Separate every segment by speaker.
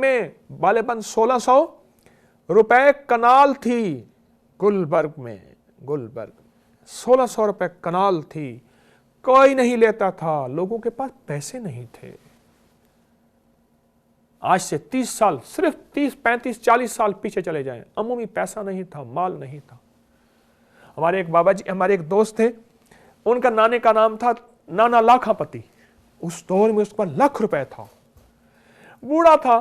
Speaker 1: में गालिबन 1600 रुपए कनाल थी। गुलबर्ग 1600 रुपए कनाल थी, कोई नहीं लेता था, लोगों के पास पैसे नहीं थे। आज से 30 साल, सिर्फ 30, 35, 40 साल पीछे चले जाएं, अमूमी पैसा नहीं था, माल नहीं था। हमारे एक बाबा जी, हमारे एक दोस्त थे, उनका नाने का नाम था नाना लाखापति। उस दौर में उसके पास लाख रुपए था, बूढ़ा था।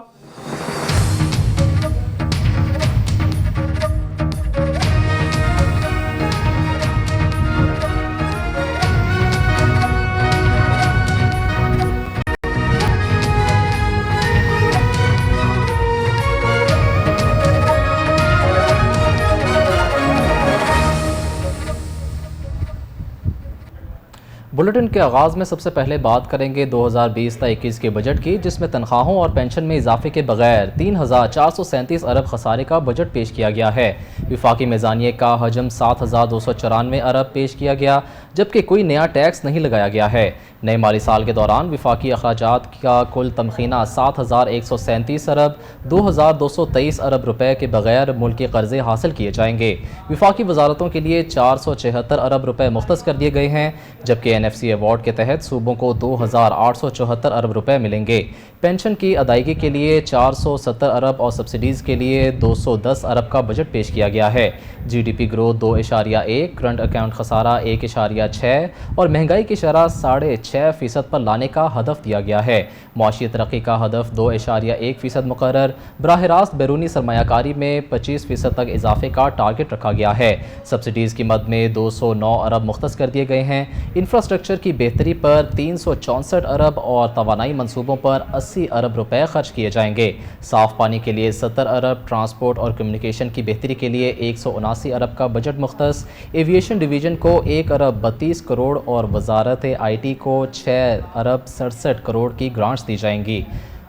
Speaker 2: बुलेटिन के आगाज़ में सबसे पहले बात करेंगे 2020-21 के बजट की, जिसमें तनख्वाहों और पेंशन में इजाफे के बगैर 3,437 अरब खसारे का बजट पेश किया गया है। विफाकी मीज़ानिये का हजम 7,294 अरब पेश किया गया, जबकि कोई नया टैक्स नहीं लगाया गया है। नए माली साल के दौरान विफाकी अखराजात का कुल तमखीना 7,137 अरब 2,223 अरब रुपए के बगैर मुल्की कर्जे हासिल किए जाएंगे। विफाकी वजारतों के लिए 476 अरब रुपए मुख्तस कर दिए गए हैं, जबकि NFC अवार्ड के तहत सूबों को 2,874 अरब रुपए मिलेंगे। पेंशन की अदायगी के लिए 470 अरब और सब्सिडीज़ के लिए 210 अरब का बजट पेश किया गया है। GDP ग्रोथ 2.1, करंट अकाउंट खसारा 1.6 और महंगाई की शरह 6.5% पर लाने का हदफ दिया गया है। मुआशी तरक्की का हदफ 2.1% मुकर्रर। बराह रास्त बैरूनी सरमायाकारी में 25% तक इजाफे का टारगेट रखा गया है। सब्सिडीज़ की मद में 209 अरब मुख्तस कर दिए गए हैं। इंफ्रास्ट्रक्चर की बेहतरी पर 364 अरब और तवानाई मनसूबों पर 80 अरब रुपए खर्च किए जाएंगे। साफ पानी के लिए 70 अरब, ट्रांसपोर्ट और कम्युनिकेशन की बेहतरी के लिए 179 अरब का बजट मुख्तस। एविएशन डिवीज़न को 1 अरब 32 करोड़ और वजारत IT को 6 अरब 67 करोड़ की ग्रांट्स दी जाएंगी।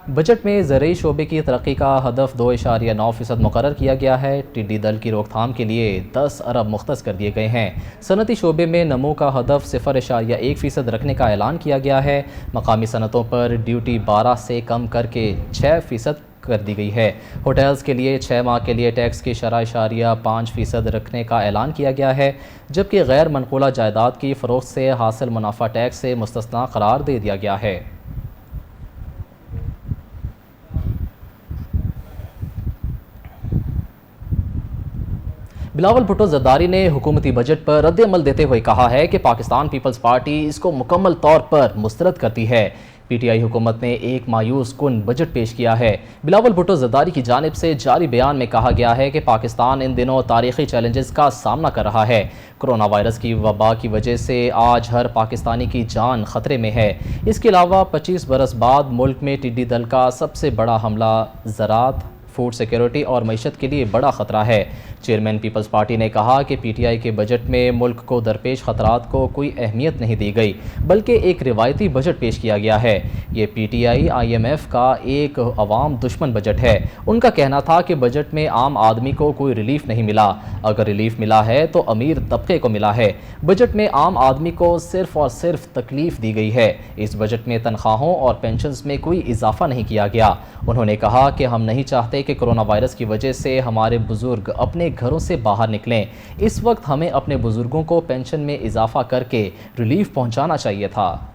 Speaker 2: बजट में ज़रूरी शोबे की तरक्की का हदफ 2.9% मुकर्रर किया गया है। टिड्डी दल की रोकथाम के लिए 10 अरब मुख्तस कर दिए गए हैं। सनती शोबे में नमो का हदफ 0.1% रखने का ऐलान किया गया है। मकामी सनतों पर ड्यूटी 12 से कम करके 6% कर दी गई है। होटल्स के लिए 6 माह के लिए टैक्स की शरह 5% रखने का ऐलान किया गया है, जबकि गैर मनकूला जायदाद की फ़रोख्त से हासिल मुनाफा टैक्स से मुस्तस्ना करार दे दिया गया है। बिलावल भुट्टो जरदारी ने हुकूमती बजट पर रद्द-ए-अमल देते हुए कहा है कि पाकिस्तान पीपल्स पार्टी इसको मुकम्मल तौर पर मुस्तरद करती है। PTI हुकूमत ने एक मायूस कुन बजट पेश किया है। बिलावल भुट्टो जरदारी की जानिब से जारी बयान में कहा गया है कि पाकिस्तान इन दिनों तारीखी चैलेंजेस का सामना कर रहा है। कोरोना वायरस की वबा की वजह से आज हर पाकिस्तानी की जान खतरे में है। इसके अलावा 25 बरस बाद मुल्क में टिड्डी दल का सबसे बड़ा हमला ज़राअत, फूड सिक्योरिटी और मईशत के लिए बड़ा ख़तरा है। चेयरमैन पीपल्स पार्टी ने कहा कि PTI के बजट में मुल्क को दरपेश ख़तरात को कोई अहमियत नहीं दी गई, बल्कि एक रिवायती बजट पेश किया गया है। ये PTI IMF का एक अवाम दुश्मन बजट है। उनका कहना था कि बजट में आम आदमी को कोई रिलीफ नहीं मिला। अगर रिलीफ मिला है तो अमीर तबके को मिला है। बजट में आम आदमी को सिर्फ और सिर्फ तकलीफ दी गई है। इस बजट में तनख्वाहों और पेंशन्स में कोई इजाफा नहीं किया गया। उन्होंने कहा कि हम नहीं चाहते कि कोरोना वायरस की वजह से हमारे बुजुर्ग अपने घरों से बाहर निकलें। इस वक्त हमें अपने बुजुर्गों को पेंशन में इजाफा करके रिलीफ पहुंचाना चाहिए था।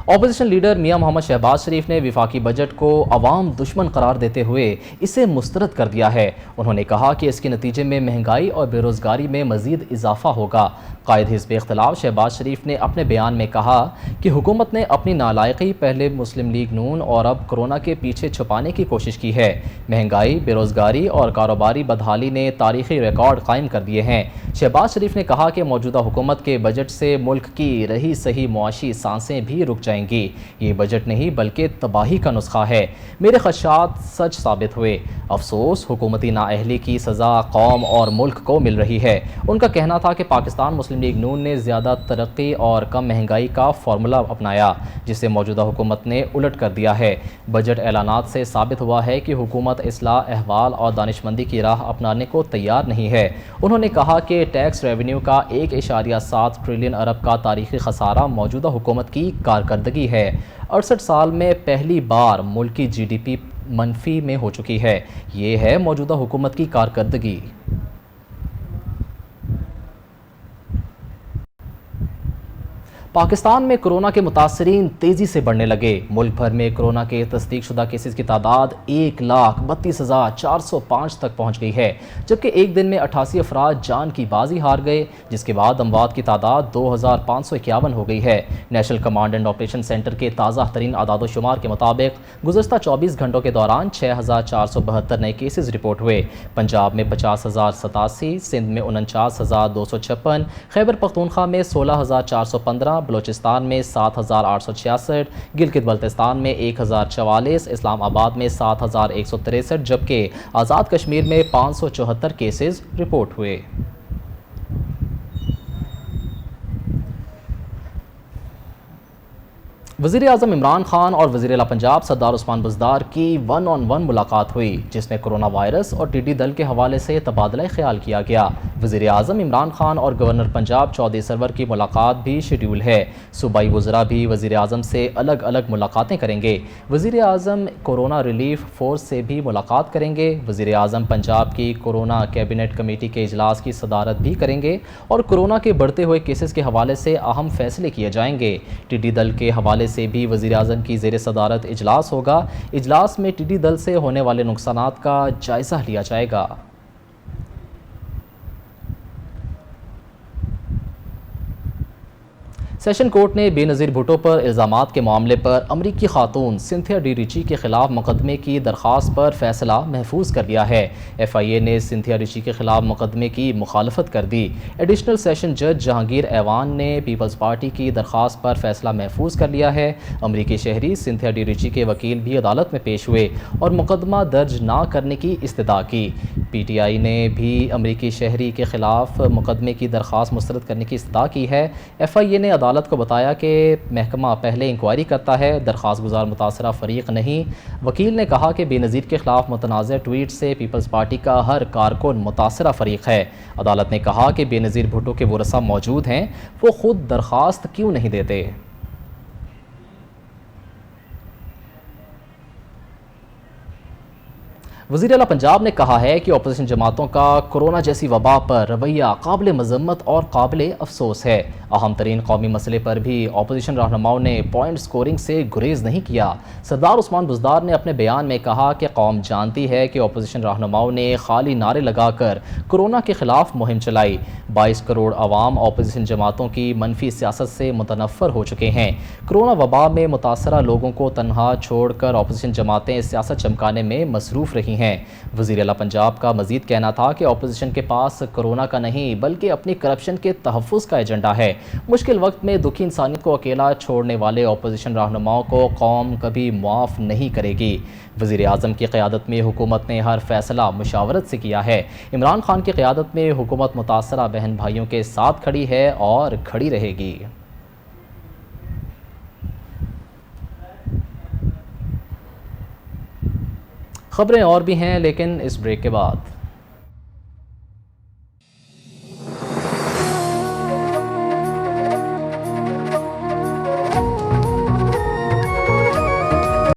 Speaker 2: ऑपोजिशन लीडर मियां मोहम्मद शहबाज शरीफ ने विफाकी बजट को अवाम दुश्मन करार देते हुए इसे मुस्तरद कर दिया है। उन्होंने कहा कि इसके नतीजे में महंगाई और बेरोज़गारी में मज़ीद इजाफा होगा। कायद हिज़्ब इख्तिलाफ शहबाज शरीफ ने अपने बयान में कहा कि हुकूमत ने अपनी नालायकी पहले मुस्लिम लीग नून और अब कोरोना के पीछे छुपाने की कोशिश की है। महंगाई, बेरोज़गारी और कारोबारी बदहाली ने तारीखी रिकॉर्ड कायम कर दिए हैं। शहबाज शरीफ ने कहा कि मौजूदा हुकूमत के बजट से मुल्क की रही सही मुआशी सांसें भी रुक जाएंगी। जाएंगी। ये बजट नहीं बल्कि तबाही का नुस्खा है। मेरे खदशात सच साबित हुए। अफसोस, हुकूमती नाअहली की सज़ा कौम और मुल्क को मिल रही है। उनका कहना था कि पाकिस्तान मुस्लिम लीग नून ने ज़्यादा तरक्की और कम महंगाई का फार्मूला अपनाया, जिसे मौजूदा हुकूमत ने उलट कर दिया है। बजट ऐलानात से साबित हुआ है कि हुकूमत इस्लाह, अहवाल और दानिशमंदी की राह अपनाने को तैयार नहीं है। उन्होंने कहा कि टैक्स रेवेन्यू का 1.7 ट्रिलियन अरब का तारीखी खसारा मौजूदा हुकूमत की कारकर्दगी है। 68 साल में पहली बार मुल्क की GDP मनफी में हो चुकी है। ये है मौजूदा हुकूमत की कारकर्दगी। पाकिस्तान में कोरोना के मुतासरीन तेज़ी से बढ़ने लगे। मुल्क भर में कोरोना के तस्दीक शुदा केसेस की तादाद 1,32,405 तक पहुँच गई है, जबकि एक दिन में 88 अफराद जान की बाजी हार गए, जिसके बाद अमवात की तादाद 2,551 हो गई है। National command and operation centre के ताज़ा तरीन आदादोशुमार के मुताबिक गुज़श्ता 24 घंटों के दौरान 6,472 नए केसेस रिपोर्ट हुए। पंजाब में 50,087, सिंध में 49,256, खैबर पख्तूनख्वा में 16,415, बलोचिस्तान में 7,866, गिलगित बल्तिस्तान में 1,044, इस्लामाबाद में 7,163, जबकि आज़ाद कश्मीर में 574 केसेस रिपोर्ट हुए। वज़ीर आज़म इमरान खान और वज़ीर आला पंजाब सरदार उस्मान बुज़दार की 1-on-1 मुलाकात हुई, जिसमें कोरोना वायरस और टिड्डी दल के हवाले से तबादला ख्याल किया गया। वज़ीर आज़म इमरान खान और गवर्नर पंजाब चौधरी सरवर की मुलाकात भी शेड्यूल है। सूबाई वज़रा भी वज़ीर आज़म से अलग अलग मुलाकातें करेंगे। वज़ीर आज़म कोरोना रिलीफ फोर्स से भी मुलाकात करेंगे। वज़ीर आज़म पंजाब की कोरोना कैबिनेट कमेटी के इजलास की सदारत भी करेंगे और कोरोना के बढ़ते हुए केसेस के हवाले से अहम फैसले किए जाएंगे। टिड्डी दल के हवाले से भी वज़ीर आज़म की ज़ेर सदारत इजलास होगा। इजलास में टिड्डी दल से होने वाले नुकसानात का जायज़ा लिया जाएगा। सेशन कोर्ट ने बेनज़ीर भुट्टो पर इल्ज़ामात के मामले पर अमरीकी खातून सिंथिया डी रिची के खिलाफ मुकदमे की दरख्वास्त पर फैसला महफूज कर लिया है। FIA ने सिंथिया रिची के खिलाफ मुकदमे की मुखालफत कर दी। एडिशनल सेशन जज जहांगीर ऐवान ने पीपल्स पार्टी की दरख्वास्त पर फैसला महफूज कर लिया है। अमरीकी शहरी सिंथिया डी रिची के वकील भी अदालत में पेश हुए और मुकदमा दर्ज ना करने की इस्तदा की। PTI ने भी अमरीकी शहरी के खिलाफ मुकदमे की दरख्वास्त मुस्तरद करने की इस्तदा की है। FIA ने अदालत को बताया कि महकमा पहले इंक्वायरी करता है, दरख्वास्त गुजार मुतासरा फरीक नहीं। वकील ने कहा कि बेनज़ीर के खिलाफ मुतनाज़ ट्वीट से पीपल्स पार्टी का हर कारकुन मुतासरा फरीक है। अदालत ने कहा कि बेनज़ीर भुट्टो के वरसा मौजूद हैं, वो खुद दरख्वास्त क्यों नहीं देते। वज़ीर आला पंजाब ने कहा है कि अपोजिशन जमातों का कोरोना जैसी वबा पर रवैया काबिल मज़म्मत और काबिल अफसोस है। अहम तरीन कौमी मसले पर भी अपोजिशन रहनुमाओं ने पॉइंट स्कोरिंग से गुरेज नहीं किया। सरदार उस्मान बुज़दार ने अपने बयान में कहा कि कौम जानती है कि अपोजिशन रहनुमाओं ने खाली नारे लगाकर कोरोना के खिलाफ मुहिम चलाई। 22 करोड़ आवाम अपोजिशन जमातों की मनफी सियासत से मुतनफ़र हो चुके हैं। कोरोना वबा में मुतासरा लोगों को तनहा छोड़ कर अपोजिशन जमातें सियासत चमकाने में मसरूफ़ रही हैं। वज़ीर आला पंजाब का मज़ीद कहना था कि अपोजिशन के पास कोरोना का नहीं बल्कि अपनी करप्शन के तहफ़्फ़ुज़ का एजेंडा है। मुश्किल वक्त में दुखी इंसानियत को अकेला छोड़ने वाले अपोजिशन रहनुमाओं को कौम कभी मुआफ़ नहीं करेगी। वज़ीर आज़म की क़यादत में हुकूमत ने हर फैसला मुशावरत से किया है। इमरान खान की क़यादत में हुकूमत मुतासरा बहन भाइयों के साथ खड़ी है और खड़ी रहेगी। खबरें और भी हैं, लेकिन इस ब्रेक के बाद।